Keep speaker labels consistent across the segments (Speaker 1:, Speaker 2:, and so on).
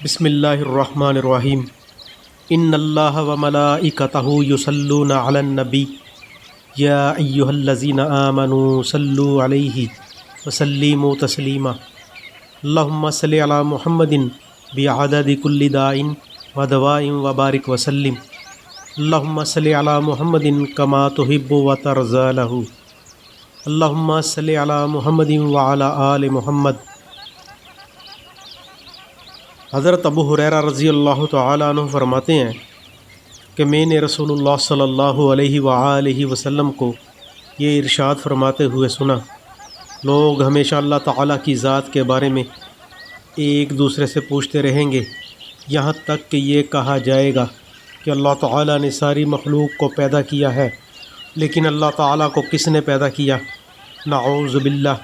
Speaker 1: بسم اللہ الرحمن الرحیم۔ ان اللہ و ملائکتہ یصلون علی النبی یا ایہا الذین آمنوا صلوا علیہ وسلموا تسلیما۔ اللہم صلی علی محمد بعدد کل داء و دواء وبارک وسلم۔ اللہم صلی علی محمد کما تحب و ترضی لہ۔ اللہم صلی علی محمد وعلی آل محمد۔ حضرت ابو ہریرہ رضی اللہ تعالیٰ عنہ فرماتے ہیں کہ میں نے رسول اللہ صلی اللہ علیہ وآلہ وسلم کو یہ ارشاد فرماتے ہوئے سنا، لوگ ہمیشہ اللہ تعالیٰ کی ذات کے بارے میں ایک دوسرے سے پوچھتے رہیں گے یہاں تک کہ یہ کہا جائے گا کہ اللہ تعالیٰ نے ساری مخلوق کو پیدا کیا ہے، لیکن اللہ تعالیٰ کو کس نے پیدا کیا؟ نعوذ باللہ۔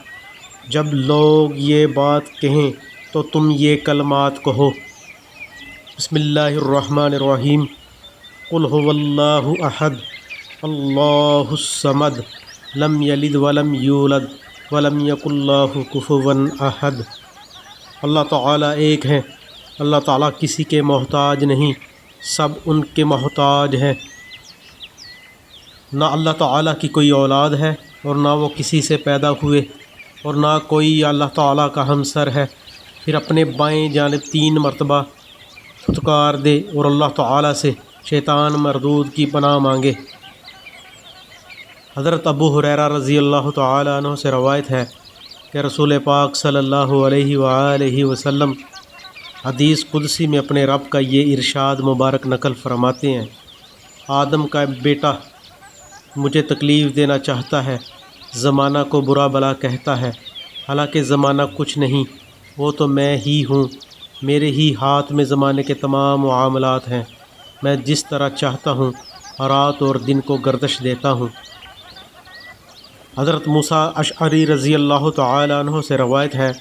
Speaker 1: جب لوگ یہ بات کہیں تو تم یہ کلمات کہو، بسم اللہ الرحمن الرحیم، قل هو اللہ احد اللہ الصمد لم یلد ولم یولد ولم یکن لہ کفوا احد۔ اللہ تعالیٰ ایک ہیں، اللہ تعالیٰ کسی کے محتاج نہیں، سب ان کے محتاج ہیں۔ نہ اللہ تعالیٰ کی کوئی اولاد ہے اور نہ وہ کسی سے پیدا ہوئے، اور نہ کوئی اللہ تعالیٰ کا ہمسر ہے۔ پھر اپنے بائیں جانب 3 مرتبہ پھٹکار دے اور اللہ تعالیٰ سے شیطان مردود کی پناہ مانگے۔ حضرت ابو ہریرہ رضی اللہ تعالیٰ عنہ سے روایت ہے کہ رسول پاک صلی اللہ علیہ وآلہ وسلم حدیث قدسی میں اپنے رب کا یہ ارشاد مبارک نقل فرماتے ہیں، آدم کا بیٹا مجھے تکلیف دینا چاہتا ہے، زمانہ کو برا بلا کہتا ہے، حالانکہ زمانہ کچھ نہیں، وہ تو میں ہی ہوں، میرے ہی ہاتھ میں زمانے کے تمام معاملات ہیں، میں جس طرح چاہتا ہوں رات اور دن کو گردش دیتا ہوں۔ حضرت موسیٰ اشعری رضی اللہ تعالیٰ عنہ سے روایت ہے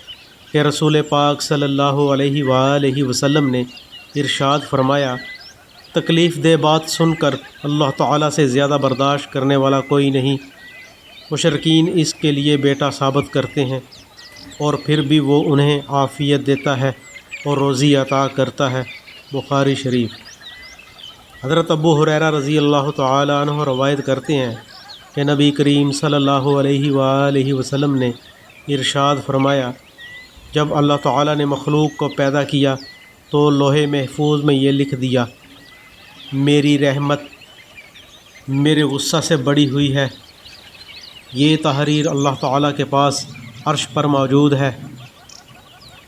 Speaker 1: کہ رسول پاک صلی اللہ علیہ وآلہ وسلم نے ارشاد فرمایا، تکلیف دہ بات سن کر اللہ تعالیٰ سے زیادہ برداشت کرنے والا کوئی نہیں۔ مشرکین اس کے لیے بیٹا ثابت کرتے ہیں اور پھر بھی وہ انہیں عافیت دیتا ہے اور روزی عطا کرتا ہے۔ بخاری شریف۔ حضرت ابو ہریرہ رضی اللہ تعالیٰ عنہ روایت کرتے ہیں کہ نبی کریم صلی اللہ علیہ وآلہ وسلم نے ارشاد فرمایا، جب اللہ تعالیٰ نے مخلوق کو پیدا کیا تو لوح محفوظ میں یہ لکھ دیا، میری رحمت میرے غصہ سے بڑی ہوئی ہے۔ یہ تحریر اللہ تعالیٰ کے پاس عرش پر موجود ہے۔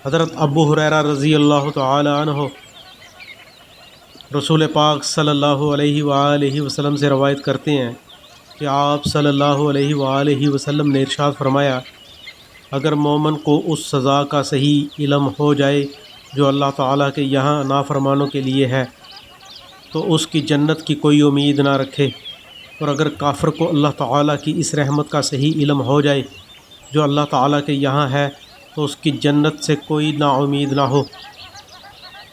Speaker 1: حضرت ابو ہریرہ رضی اللہ تعالی عنہ رسول پاک صلی اللہ علیہ وآلہ وسلم سے روایت کرتے ہیں کہ آپ صلی اللہ علیہ وآلہ وسلم نے ارشاد فرمایا، اگر مومن کو اس سزا کا صحیح علم ہو جائے جو اللہ تعالیٰ کے یہاں نافرمانوں کے لیے ہے تو اس کی جنت کی کوئی امید نہ رکھے، اور اگر کافر کو اللہ تعالیٰ کی اس رحمت کا صحیح علم ہو جائے جو اللہ تعالیٰ کے یہاں ہے تو اس کی جنت سے کوئی نا امید نہ ہو۔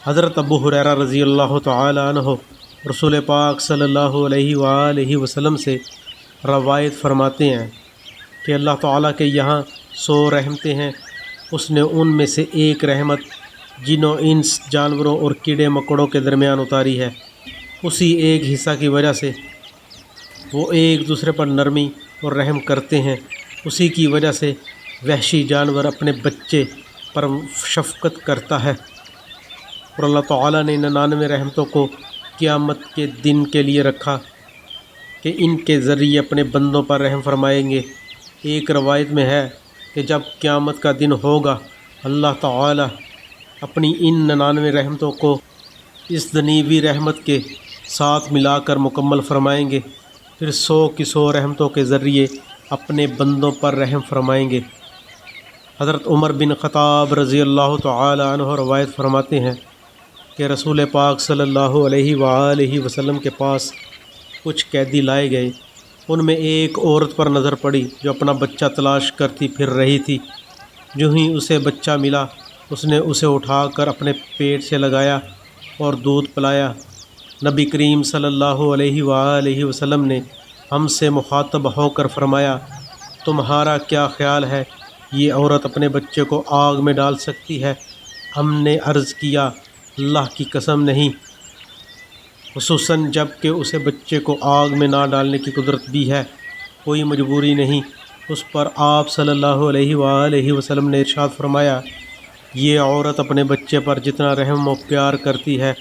Speaker 1: حضرت ابو ہریرہ رضی اللہ تعالی عنہ رسول پاک صلی اللہ علیہ وآلہ وسلم سے روایت فرماتے ہیں کہ اللہ تعالیٰ کے یہاں 100 رحمتیں ہیں، اس نے ان میں سے ایک رحمت جنوں انس جانوروں اور کیڑے مکوڑوں کے درمیان اتاری ہے، اسی ایک حصہ کی وجہ سے وہ ایک دوسرے پر نرمی اور رحم کرتے ہیں، اسی کی وجہ سے وحشی جانور اپنے بچے پر شفقت کرتا ہے، اور اللہ تعالیٰ نے 99 رحمتوں کو قیامت کے دن کے لیے رکھا کہ ان کے ذریعے اپنے بندوں پر رحم فرمائیں گے۔ ایک روایت میں ہے کہ جب قیامت کا دن ہوگا اللہ تعالیٰ اپنی ان 99 رحمتوں کو اس دنیوی رحمت کے ساتھ ملا کر مکمل فرمائیں گے، پھر 100 کی 100 رحمتوں کے ذریعے اپنے بندوں پر رحم فرمائیں گے۔ حضرت عمر بن خطاب رضی اللہ تعالی عنہ روایت فرماتے ہیں کہ رسول پاک صلی اللہ علیہ وآلہ وسلم کے پاس کچھ قیدی لائے گئے، ان میں ایک عورت پر نظر پڑی جو اپنا بچہ تلاش کرتی پھر رہی تھی۔ جو ہی اسے بچہ ملا اس نے اسے اٹھا کر اپنے پیٹ سے لگایا اور دودھ پلایا۔ نبی کریم صلی اللہ علیہ وآلہ وسلم نے ہم سے مخاطب ہو کر فرمایا، تمہارا کیا خیال ہے، یہ عورت اپنے بچے کو آگ میں ڈال سکتی ہے؟ ہم نے عرض کیا اللہ کی قسم نہیں، خصوصاً جب کہ اسے بچے کو آگ میں نہ ڈالنے کی قدرت بھی ہے، کوئی مجبوری نہیں اس پر۔ آپ صلی اللہ علیہ وآلہ وسلم نے ارشاد فرمایا، یہ عورت اپنے بچے پر جتنا رحم و پیار کرتی ہے،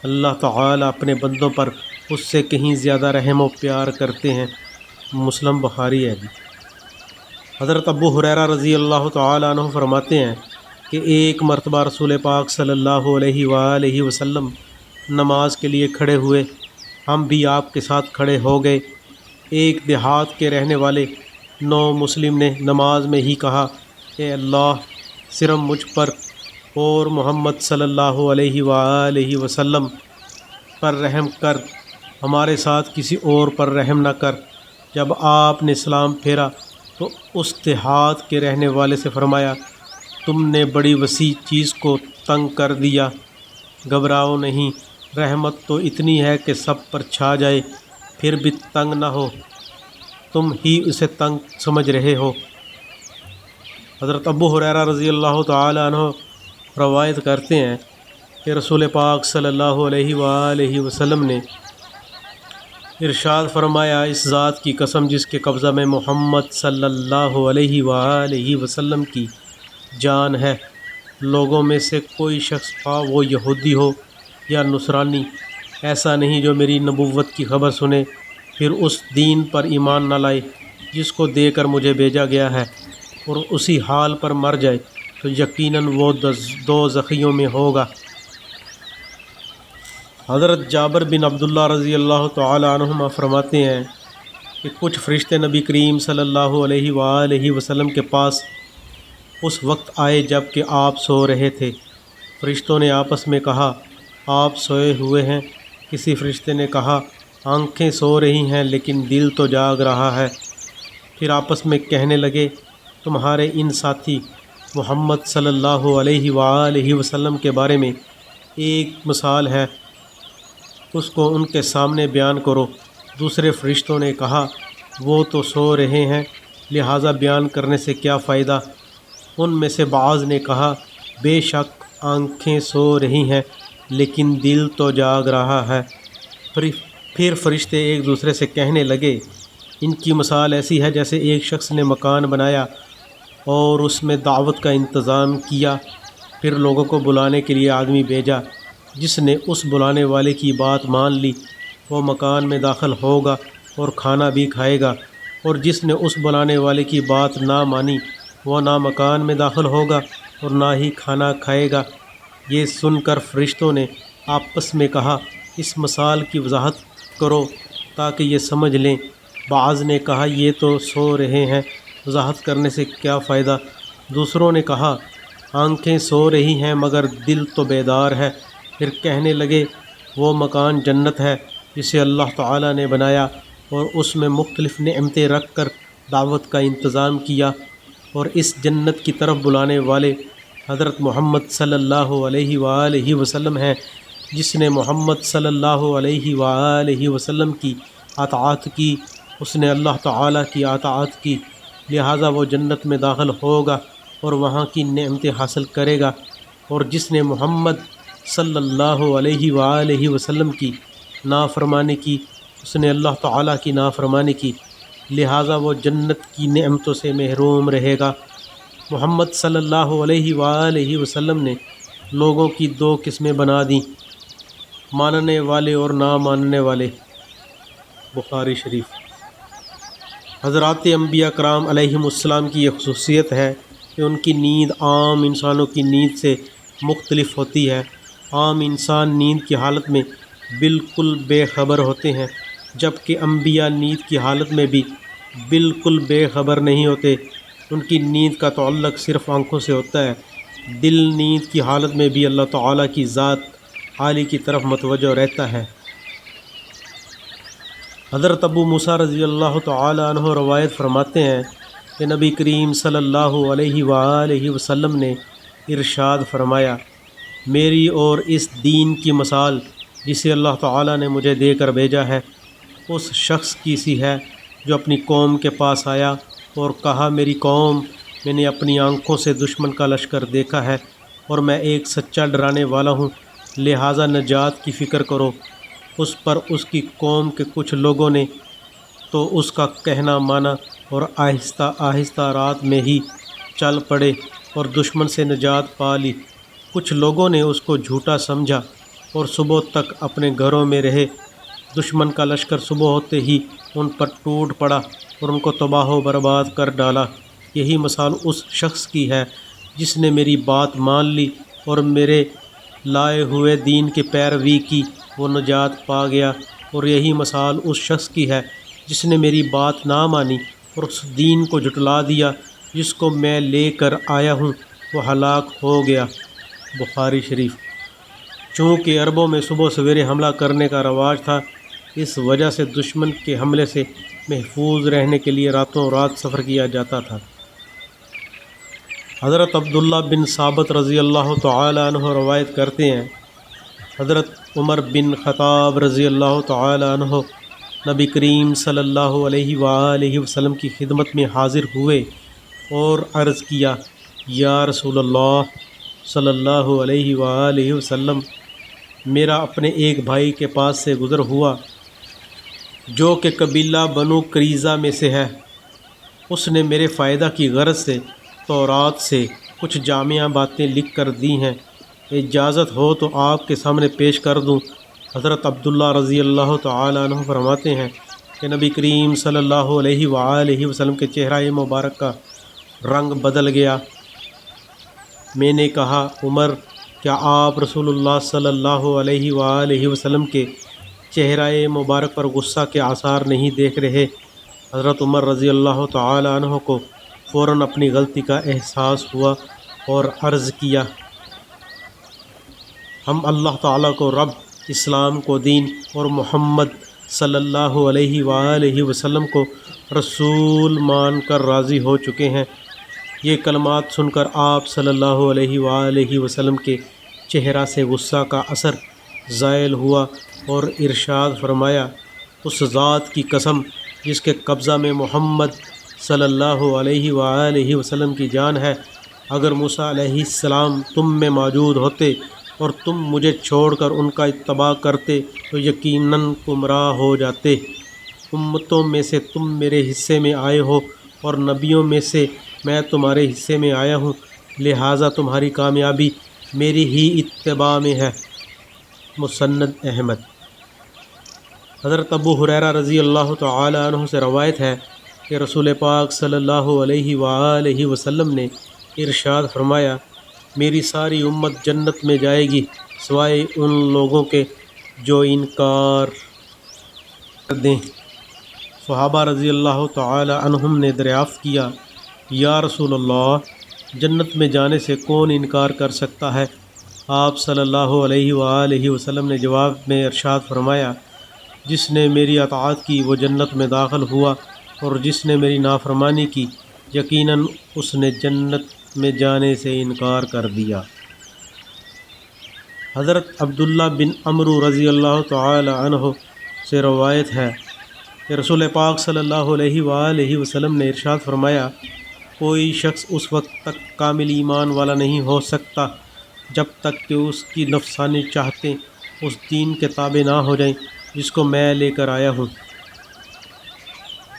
Speaker 1: اللہ تعالیٰ اپنے بندوں پر اس سے کہیں زیادہ رحم و پیار کرتے ہیں۔ مسلم بخاری ہے۔ حضرت ابو ہریرہ رضی اللہ تعالیٰ عنہ فرماتے ہیں کہ ایک مرتبہ رسول پاک صلی اللہ علیہ وآلہ وسلم نماز کے لیے کھڑے ہوئے، ہم بھی آپ کے ساتھ کھڑے ہو گئے۔ ایک دیہات کے رہنے والے نو مسلم نے نماز میں ہی کہا، اے اللہ، صرف مجھ پر اور محمد صلی اللہ علیہ وآلہ وسلم پر رحم کر، ہمارے ساتھ کسی اور پر رحم نہ کر۔ جب آپ نے سلام پھیرا تو اس دیہات کے رہنے والے سے فرمایا، تم نے بڑی وسیع چیز کو تنگ کر دیا، گھبراؤ نہیں، رحمت تو اتنی ہے کہ سب پر چھا جائے، پھر بھی تنگ نہ ہو، تم ہی اسے تنگ سمجھ رہے ہو۔ حضرت ابو ہریرہ رضی اللہ تعالیٰ عنہ روایت کرتے ہیں کہ رسول پاک صلی اللہ علیہ وآلہ وسلم نے ارشاد فرمایا، اس ذات کی قسم جس کے قبضہ میں محمد صلی اللہ علیہ وآلہ وسلم کی جان ہے، لوگوں میں سے کوئی شخص خواہ وہ یہودی ہو یا نصرانی، ایسا نہیں جو میری نبوت کی خبر سنے پھر اس دین پر ایمان نہ لائے جس کو دے کر مجھے بھیجا گیا ہے، اور اسی حال پر مر جائے تو یقیناً وہ دوزخیوں میں ہوگا۔ حضرت جابر بن عبداللہ رضی اللہ تعالی عنہما فرماتے ہیں کہ کچھ فرشتے نبی کریم صلی اللہ علیہ وآلہ وسلم کے پاس اس وقت آئے جب کہ آپ سو رہے تھے۔ فرشتوں نے آپس میں کہا، آپ سوئے ہوئے ہیں؟ کسی فرشتے نے کہا، آنکھیں سو رہی ہیں لیکن دل تو جاگ رہا ہے۔ پھر آپس میں کہنے لگے، تمہارے ان ساتھی محمد صلی اللہ علیہ وآلہ وسلم کے بارے میں ایک مثال ہے، اس کو ان کے سامنے بیان کرو۔ دوسرے فرشتوں نے کہا، وہ تو سو رہے ہیں، لہٰذا بیان کرنے سے کیا فائدہ؟ ان میں سے بعض نے کہا، بے شک آنکھیں سو رہی ہیں لیکن دل تو جاگ رہا ہے۔ پھر فرشتے ایک دوسرے سے کہنے لگے، ان کی مثال ایسی ہے جیسے ایک شخص نے مکان بنایا اور اس میں دعوت کا انتظام کیا، پھر لوگوں کو بلانے کے لیے آدمی بھیجا، جس نے اس بلانے والے کی بات مان لی وہ مکان میں داخل ہوگا اور کھانا بھی کھائے گا، اور جس نے اس بلانے والے کی بات نہ مانی وہ نہ مکان میں داخل ہوگا اور نہ ہی کھانا کھائے گا۔ یہ سن کر فرشتوں نے آپس میں کہا، اس مثال کی وضاحت کرو تاکہ یہ سمجھ لیں۔ بعض نے کہا، یہ تو سو رہے ہیں، وضاحت کرنے سے کیا فائدہ؟ دوسروں نے کہا، آنکھیں سو رہی ہیں مگر دل تو بیدار ہے۔ پھر کہنے لگے، وہ مکان جنت ہے جسے اللہ تعالیٰ نے بنایا اور اس میں مختلف نعمتیں رکھ کر دعوت کا انتظام کیا، اور اس جنت کی طرف بلانے والے حضرت محمد صلی اللہ علیہ وآلہ وسلم ہیں۔ جس نے محمد صلی اللہ علیہ وآلہ وسلم کی اطاعت کی اس نے اللہ تعالیٰ کی اطاعت کی، لہٰذا وہ جنت میں داخل ہوگا اور وہاں کی نعمتیں حاصل کرے گا، اور جس نے محمد صلی اللہ علیہ وآلہ وسلم کی نافرمانی کی اس نے اللہ تعالیٰ کی نافرمانی کی، لہٰذا وہ جنت کی نعمتوں سے محروم رہے گا۔ محمد صلی اللہ علیہ وآلہ وسلم نے لوگوں کی دو قسمیں بنا دیں، ماننے والے اور نہ ماننے والے۔ بخاری شریف۔ حضرات انبیاء کرام علیہم السلام کی یہ خصوصیت ہے کہ ان کی نیند عام انسانوں کی نیند سے مختلف ہوتی ہے۔ عام انسان نیند کی حالت میں بالکل بے خبر ہوتے ہیں، جبکہ انبیاء نیند کی حالت میں بھی بالکل بے خبر نہیں ہوتے۔ ان کی نیند کا تعلق صرف آنکھوں سے ہوتا ہے، دل نیند کی حالت میں بھی اللہ تعالیٰ کی ذات عالی کی طرف متوجہ رہتا ہے۔ حضرت ابو موسیٰ رضی اللہ تعالی عنہ روایت فرماتے ہیں کہ نبی کریم صلی اللہ علیہ وآلہ وسلم نے ارشاد فرمایا، میری اور اس دین کی مثال جسے اللہ تعالیٰ نے مجھے دے کر بھیجا ہے اس شخص کی سی ہے جو اپنی قوم کے پاس آیا اور کہا، میری قوم، میں نے اپنی آنکھوں سے دشمن کا لشکر دیکھا ہے اور میں ایک سچا ڈرانے والا ہوں، لہٰذا نجات کی فکر کرو۔ اس پر اس کی قوم کے کچھ لوگوں نے تو اس کا کہنا مانا اور آہستہ آہستہ رات میں ہی چل پڑے اور دشمن سے نجات پا لی۔ کچھ لوگوں نے اس کو جھوٹا سمجھا اور صبح تک اپنے گھروں میں رہے۔ دشمن کا لشکر صبح ہوتے ہی ان پر ٹوٹ پڑا اور ان کو تباہ و برباد کر ڈالا۔ یہی مثال اس شخص کی ہے جس نے میری بات مان لی اور میرے لائے ہوئے دین کی پیروی کی، وہ نجات پا گیا، اور یہی مثال اس شخص کی ہے جس نے میری بات نہ مانی اور اس دین کو جھٹلا دیا جس کو میں لے کر آیا ہوں، وہ ہلاک ہو گیا۔ بخاری شریف۔ چونکہ عربوں میں صبح سویرے حملہ کرنے کا رواج تھا، اس وجہ سے دشمن کے حملے سے محفوظ رہنے کے لیے راتوں رات سفر کیا جاتا تھا۔ حضرت عبداللہ بن ثابت رضی اللہ تعالی عنہ روایت کرتے ہیں، حضرت عمر بن خطاب رضی اللہ تعالی عنہ نبی کریم صلی اللہ علیہ وآلہ وسلم کی خدمت میں حاضر ہوئے اور عرض کیا، یا رسول اللہ صلی اللہ علیہ وآلہ وسلم، میرا اپنے ایک بھائی کے پاس سے گزر ہوا جو کہ قبیلہ بنو قریظہ میں سے ہے۔ اس نے میرے فائدہ کی غرض سے تورات سے کچھ جامع باتیں لکھ کر دی ہیں، اجازت ہو تو آپ کے سامنے پیش کر دوں۔ حضرت عبداللہ رضی اللہ تعالی عنہ فرماتے ہیں کہ نبی کریم صلی اللہ علیہ وآلہ وسلم کے چہرہ مبارک کا رنگ بدل گیا۔ میں نے کہا، عمر، کیا آپ رسول اللہ صلی اللہ علیہ وآلہ وسلم کے چہرہ مبارک پر غصہ کے آثار نہیں دیکھ رہے؟ حضرت عمر رضی اللہ تعالی عنہ کو فوراً اپنی غلطی کا احساس ہوا اور عرض کیا، ہم اللہ تعالیٰ کو رب، اسلام کو دین اور محمد صلی اللہ علیہ وآلہ وسلم کو رسول مان کر راضی ہو چکے ہیں۔ یہ کلمات سن کر آپ صلی اللہ علیہ وآلہ وسلم کے چہرہ سے غصہ کا اثر زائل ہوا اور ارشاد فرمایا، اس ذات کی قسم جس کے قبضہ میں محمد صلی اللہ علیہ وآلہ وسلم کی جان ہے، اگر موسیٰ علیہ السلام تم میں موجود ہوتے اور تم مجھے چھوڑ کر ان کا اتباع کرتے تو یقیناً گمراہ ہو جاتے۔ امتوں میں سے تم میرے حصے میں آئے ہو اور نبیوں میں سے میں تمہارے حصے میں آیا ہوں، لہٰذا تمہاری کامیابی میری ہی اتباع میں ہے۔ مسند احمد۔ حضرت ابو ہریرہ رضی اللہ تعالی عنہ سے روایت ہے کہ رسول پاک صلی اللہ علیہ وآلہ وسلم نے ارشاد فرمایا، میری ساری امت جنت میں جائے گی سوائے ان لوگوں کے جو انکار کر دیں۔ صحابہ رضی اللہ تعالی عنہم نے دریافت کیا، یا رسول اللہ، جنت میں جانے سے کون انکار کر سکتا ہے؟ آپ صلی اللہ علیہ وآلہ وسلم نے جواب میں ارشاد فرمایا، جس نے میری اطاعت کی وہ جنت میں داخل ہوا، اور جس نے میری نافرمانی کی یقیناً اس نے جنت میں جانے سے انکار کر دیا۔ حضرت عبداللہ بن عمرو رضی اللہ تعالی عنہ سے روایت ہے کہ رسول پاک صلی اللہ علیہ وآلہ وسلم نے ارشاد فرمایا، کوئی شخص اس وقت تک کامل ایمان والا نہیں ہو سکتا جب تک کہ اس کی نفسانی چاہتیں اس دین کے تابع نہ ہو جائیں جس کو میں لے کر آیا ہوں۔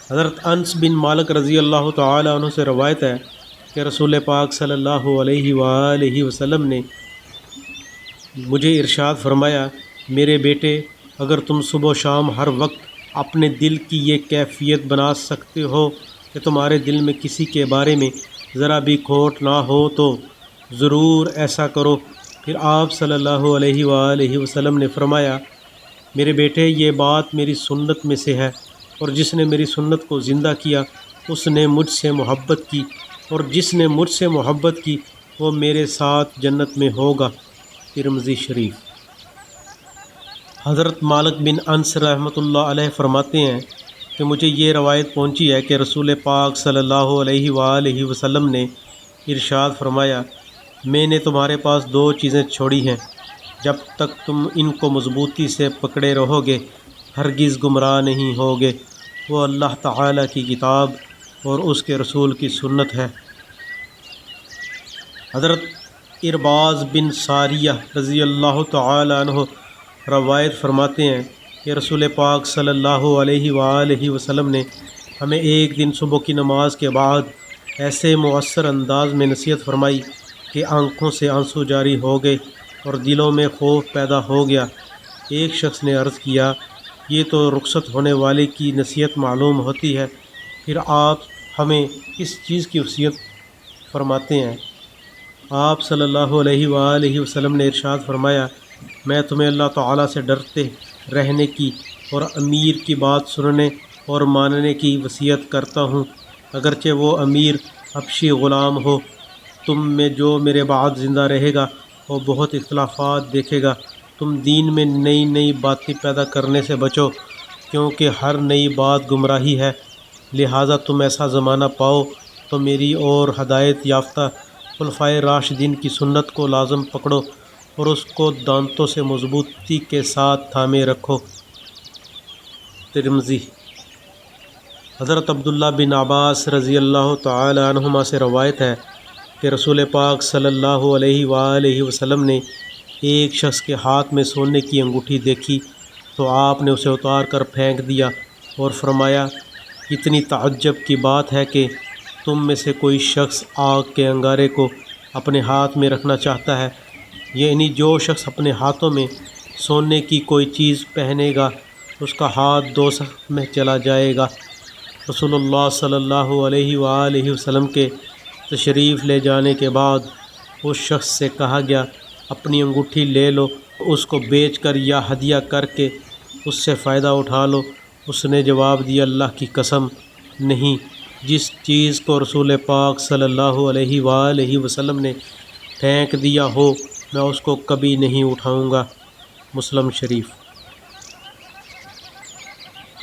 Speaker 1: حضرت انس بن مالک رضی اللہ تعالی عنہ سے روایت ہے کہ رسول پاک صلی اللہ علیہ وآلہ وسلم نے مجھے ارشاد فرمایا، میرے بیٹے، اگر تم صبح و شام ہر وقت اپنے دل کی یہ کیفیت بنا سکتے ہو کہ تمہارے دل میں کسی کے بارے میں ذرا بھی کھوٹ نہ ہو تو ضرور ایسا کرو۔ پھر آپ صلی اللہ علیہ وآلہ وسلم نے فرمایا، میرے بیٹے، یہ بات میری سنت میں سے ہے، اور جس نے میری سنت کو زندہ کیا اس نے مجھ سے محبت کی، اور جس نے مجھ سے محبت کی وہ میرے ساتھ جنت میں ہوگا۔ ترمذی شریف۔ حضرت مالک بن انس رحمۃ اللہ علیہ فرماتے ہیں کہ مجھے یہ روایت پہنچی ہے کہ رسول پاک صلی اللہ علیہ وآلہ وسلم نے ارشاد فرمایا، میں نے تمہارے پاس دو چیزیں چھوڑی ہیں، جب تک تم ان کو مضبوطی سے پکڑے رہو گے ہرگز گمراہ نہیں ہوگے، وہ اللہ تعالیٰ کی کتاب اور اس کے رسول کی سنت ہے۔ حضرت ارباز بن ساریہ رضی اللہ تعالی عنہ روایت فرماتے ہیں کہ رسول پاک صلی اللہ علیہ وآلہ وسلم نے ہمیں ایک دن صبح کی نماز کے بعد ایسے مؤثر انداز میں نصیحت فرمائی کہ آنکھوں سے آنسو جاری ہو گئے اور دلوں میں خوف پیدا ہو گیا۔ ایک شخص نے عرض کیا، یہ تو رخصت ہونے والے کی نصیحت معلوم ہوتی ہے، پھر آپ ہمیں کس چیز کی وصیت فرماتے ہیں؟ آپ صلی اللہ علیہ وآلہ وسلم نے ارشاد فرمایا، میں تمہیں اللہ تعالیٰ سے ڈرتے رہنے کی اور امیر کی بات سننے اور ماننے کی وصیت کرتا ہوں، اگرچہ وہ امیر حبشی غلام ہو۔ تم میں جو میرے بعد زندہ رہے گا وہ بہت اختلافات دیکھے گا۔ تم دین میں نئی نئی باتیں پیدا کرنے سے بچو، کیونکہ ہر نئی بات گمراہی ہے۔ لہٰذا تم ایسا زمانہ پاؤ تو میری اور ہدایت یافتہ خلفائے راشدین کی سنت کو لازم پکڑو اور اس کو دانتوں سے مضبوطی کے ساتھ تھامے رکھو۔ ترمذی۔ حضرت عبداللہ بن عباس رضی اللہ تعالی عنہما سے روایت ہے کہ رسول پاک صلی اللہ علیہ وآلہ وسلم نے ایک شخص کے ہاتھ میں سونے کی انگوٹھی دیکھی تو آپ نے اسے اتار کر پھینک دیا اور فرمایا، اتنی تعجب کی بات ہے کہ تم میں سے کوئی شخص آگ کے انگارے کو اپنے ہاتھ میں رکھنا چاہتا ہے، یعنی جو شخص اپنے ہاتھوں میں سونے کی کوئی چیز پہنے گا اس کا ہاتھ دوزخ میں چلا جائے گا۔ رسول اللہ صلی اللہ علیہ وآلہ وسلم کے تشریف لے جانے کے بعد اس شخص سے کہا گیا، اپنی انگوٹھی لے لو، اس کو بیچ کر یا ہدیہ کر کے اس سے فائدہ اٹھا لو۔ اس نے جواب دیا، اللہ کی قسم نہیں، جس چیز کو رسول پاک صلی اللہ علیہ وآلہ وسلم نے پھینک دیا ہو میں اس کو کبھی نہیں اٹھاؤں گا۔ مسلم شریف۔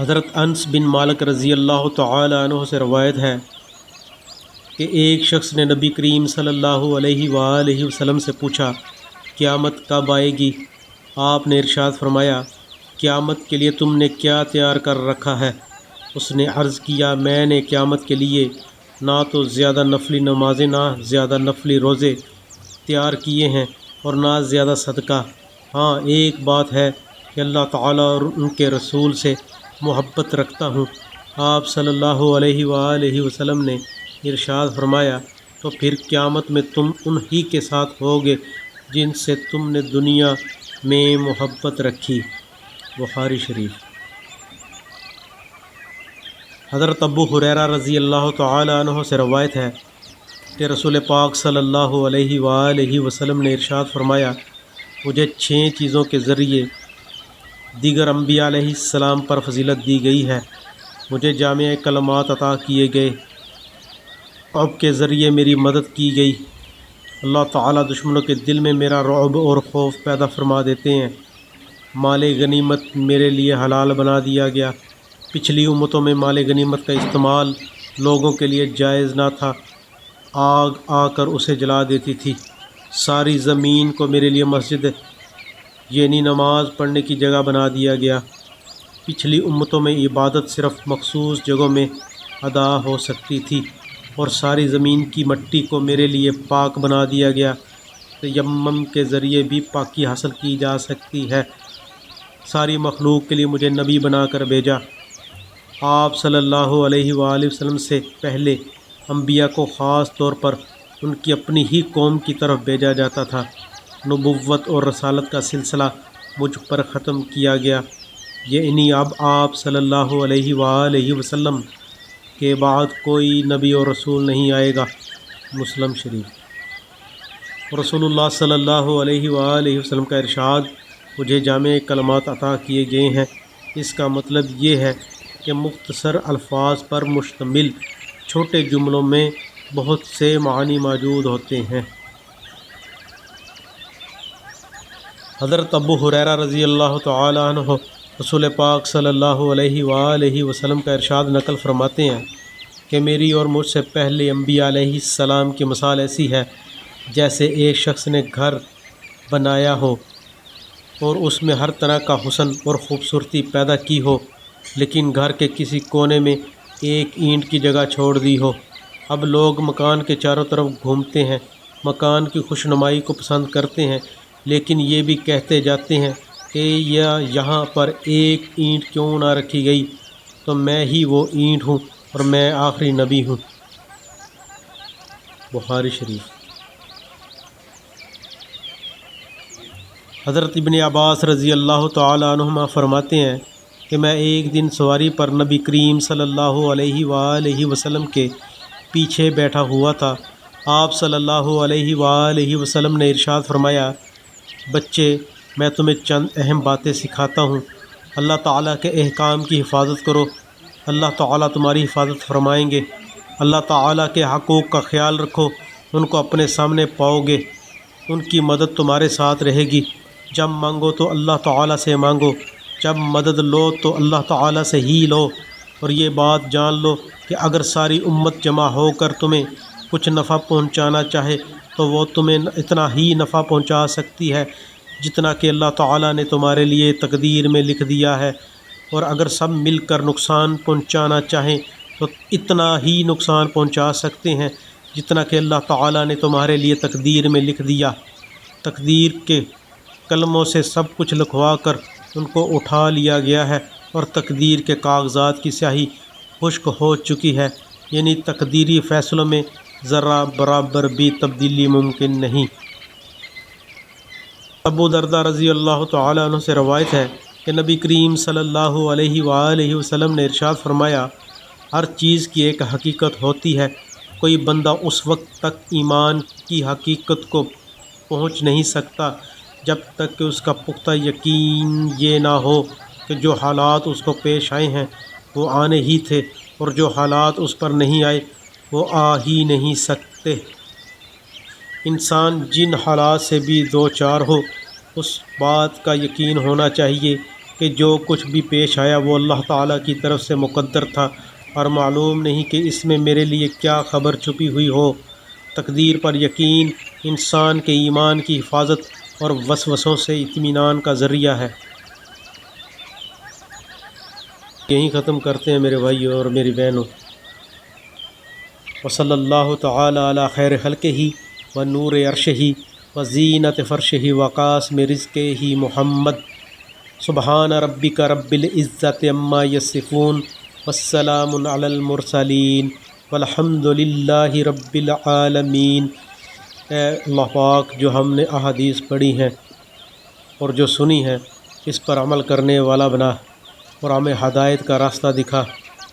Speaker 1: حضرت انس بن مالک رضی اللہ تعالی عنہ سے روایت ہے کہ ایک شخص نے نبی کریم صلی اللہ علیہ وآلہ وسلم سے پوچھا، قیامت کب آئے گی؟ آپ نے ارشاد فرمایا، قیامت کے لیے تم نے کیا تیار کر رکھا ہے؟ اس نے عرض کیا، میں نے قیامت کے لیے نہ تو زیادہ نفلی نمازیں نہ زیادہ نفلی روزے تیار کیے ہیں اور نہ زیادہ صدقہ۔ ہاں ایک بات ہے کہ اللہ تعالیٰ اور ان کے رسول سے محبت رکھتا ہوں۔ آپ صلی اللہ علیہ وآلہ وسلم نے ارشاد فرمایا، تو پھر قیامت میں تم انہی کے ساتھ ہوگے جن سے تم نے دنیا میں محبت رکھی۔ بخاری شریف۔ حضرت ابو ہریرہ رضی اللہ تعالی عنہ سے روایت ہے کہ رسول پاک صلی اللہ علیہ وآلہ وسلم نے ارشاد فرمایا، مجھے 6 چیزوں کے ذریعے دیگر انبیاء علیہ السلام پر فضیلت دی گئی ہے۔ مجھے جامع کلمات عطا کیے گئے، رعب کے ذریعے میری مدد کی گئی، اللہ تعالیٰ دشمنوں کے دل میں میرا رعب اور خوف پیدا فرما دیتے ہیں، مال غنیمت میرے لیے حلال بنا دیا گیا، پچھلی امتوں میں مال غنیمت کا استعمال لوگوں کے لیے جائز نہ تھا، آگ آ کر اسے جلا دیتی تھی، ساری زمین کو میرے لیے مسجد یعنی نماز پڑھنے کی جگہ بنا دیا گیا، پچھلی امتوں میں عبادت صرف مخصوص جگہوں میں ادا ہو سکتی تھی اور ساری زمین کی مٹی کو میرے لیے پاک بنا دیا گیا، تیمم کے ذریعے بھی پاکی حاصل کی جا سکتی ہے، ساری مخلوق کے لیے مجھے نبی بنا کر بھیجا۔ آپ صلی اللہ علیہ وآلہ وسلم سے پہلے انبیاء کو خاص طور پر ان کی اپنی ہی قوم کی طرف بھیجا جاتا تھا، نبوت اور رسالت کا سلسلہ مجھ پر ختم کیا گیا، یعنی اب آپ صلی اللہ علیہ وآلہ وسلم کے بعد کوئی نبی اور رسول نہیں آئے گا۔ مسلم شریف۔ رسول اللہ صلی اللہ علیہ وآلہ وسلم کا ارشاد، مجھے جامع کلمات عطا کیے گئے ہیں، اس کا مطلب یہ ہے کہ مختصر الفاظ پر مشتمل چھوٹے جملوں میں بہت سے معنی موجود ہوتے ہیں۔ حضرت ابو ہریرہ رضی اللہ تعالی عنہ رسول پاک صلی اللہ علیہ وآلہ وسلم کا ارشاد نقل فرماتے ہیں کہ میری اور مجھ سے پہلے انبیاء علیہ السلام کی مثال ایسی ہے جیسے ایک شخص نے گھر بنایا ہو اور اس میں ہر طرح کا حسن اور خوبصورتی پیدا کی ہو، لیکن گھر کے کسی کونے میں ایک اینٹ کی جگہ چھوڑ دی ہو۔ اب لوگ مکان کے چاروں طرف گھومتے ہیں مکان کی خوشنمائی کو پسند کرتے ہیں، لیکن یہ بھی کہتے جاتے ہیں کہ یہاں پر ایک اینٹ کیوں نہ رکھی گئی، تو میں ہی وہ اینٹ ہوں اور میں آخری نبی ہوں۔ بخاری شریف۔ حضرت ابن عباس رضی اللہ تعالی عنہما فرماتے ہیں کہ میں ایک دن سواری پر نبی کریم صلی اللہ علیہ وآلہ وسلم کے پیچھے بیٹھا ہوا تھا۔ آپ صلی اللہ علیہ وآلہ وسلم نے ارشاد فرمایا، بچے، میں تمہیں چند اہم باتیں سکھاتا ہوں۔ اللہ تعالیٰ کے احکام کی حفاظت کرو، اللہ تعالیٰ تمہاری حفاظت فرمائیں گے۔ اللہ تعالیٰ کے حقوق کا خیال رکھو، ان کو اپنے سامنے پاؤ گے، ان کی مدد تمہارے ساتھ رہے گی۔ جب مانگو تو اللہ تعالیٰ سے مانگو، جب مدد لو تو اللہ تعالیٰ سے ہی لو، اور یہ بات جان لو کہ اگر ساری امت جمع ہو کر تمہیں کچھ نفع پہنچانا چاہے تو وہ تمہیں اتنا ہی نفع پہنچا سکتی ہے جتنا کہ اللہ تعالیٰ نے تمہارے لیے تقدیر میں لکھ دیا ہے، اور اگر سب مل کر نقصان پہنچانا چاہیں تو اتنا ہی نقصان پہنچا سکتے ہیں جتنا کہ اللہ تعالیٰ نے تمہارے لیے تقدیر میں لکھ دیا۔ تقدیر کے قلموں سے سب کچھ لکھوا کر ان کو اٹھا لیا گیا ہے، اور تقدیر کے کاغذات کی سیاہی خشک ہو چکی ہے، یعنی تقدیری فیصلوں میں ذرہ برابر بھی تبدیلی ممکن نہیں۔ ابو درداء رضی اللہ تعالیٰ عنہ سے روایت ہے کہ نبی کریم صلی اللہ علیہ وآلہ وسلم نے ارشاد فرمایا، ہر چیز کی ایک حقیقت ہوتی ہے، کوئی بندہ اس وقت تک ایمان کی حقیقت کو پہنچ نہیں سکتا جب تک کہ اس کا پختہ یقین یہ نہ ہو کہ جو حالات اس کو پیش آئے ہیں وہ آنے ہی تھے، اور جو حالات اس پر نہیں آئے وہ آ ہی نہیں سکتے۔ انسان جن حالات سے بھی دو چار ہو، اس بات کا یقین ہونا چاہیے کہ جو کچھ بھی پیش آیا وہ اللہ تعالیٰ کی طرف سے مقدر تھا، اور معلوم نہیں کہ اس میں میرے لیے کیا خبر چھپی ہوئی ہو۔ تقدیر پر یقین انسان کے ایمان کی حفاظت اور وسوسوں سے اطمینان کا ذریعہ ہے۔ یہیں ختم کرتے ہیں میرے بھائیوں اور میری بہنوں۔ وصلی اللہ تعالی علی خیر خلقہ و نور عرشہ و زینت فرشہ و قاسم رزقہ محمد۔ سبحان ربک رب العزت عما یصفون والسلام علی المرسلین والحمد للہ رب العالمین۔ اے اللہ پاک، جو ہم نے احادیث پڑھی ہیں اور جو سنی ہیں اس پر عمل کرنے والا بنا، اور ہمیں ہدایت کا راستہ دکھا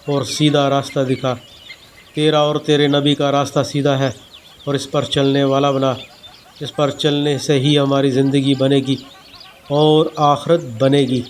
Speaker 1: اور سیدھا راستہ دکھا۔ تیرا اور تیرے نبی کا راستہ سیدھا ہے، اور اس پر چلنے والا بنا۔ اس پر چلنے سے ہی ہماری زندگی بنے گی اور آخرت بنے گی۔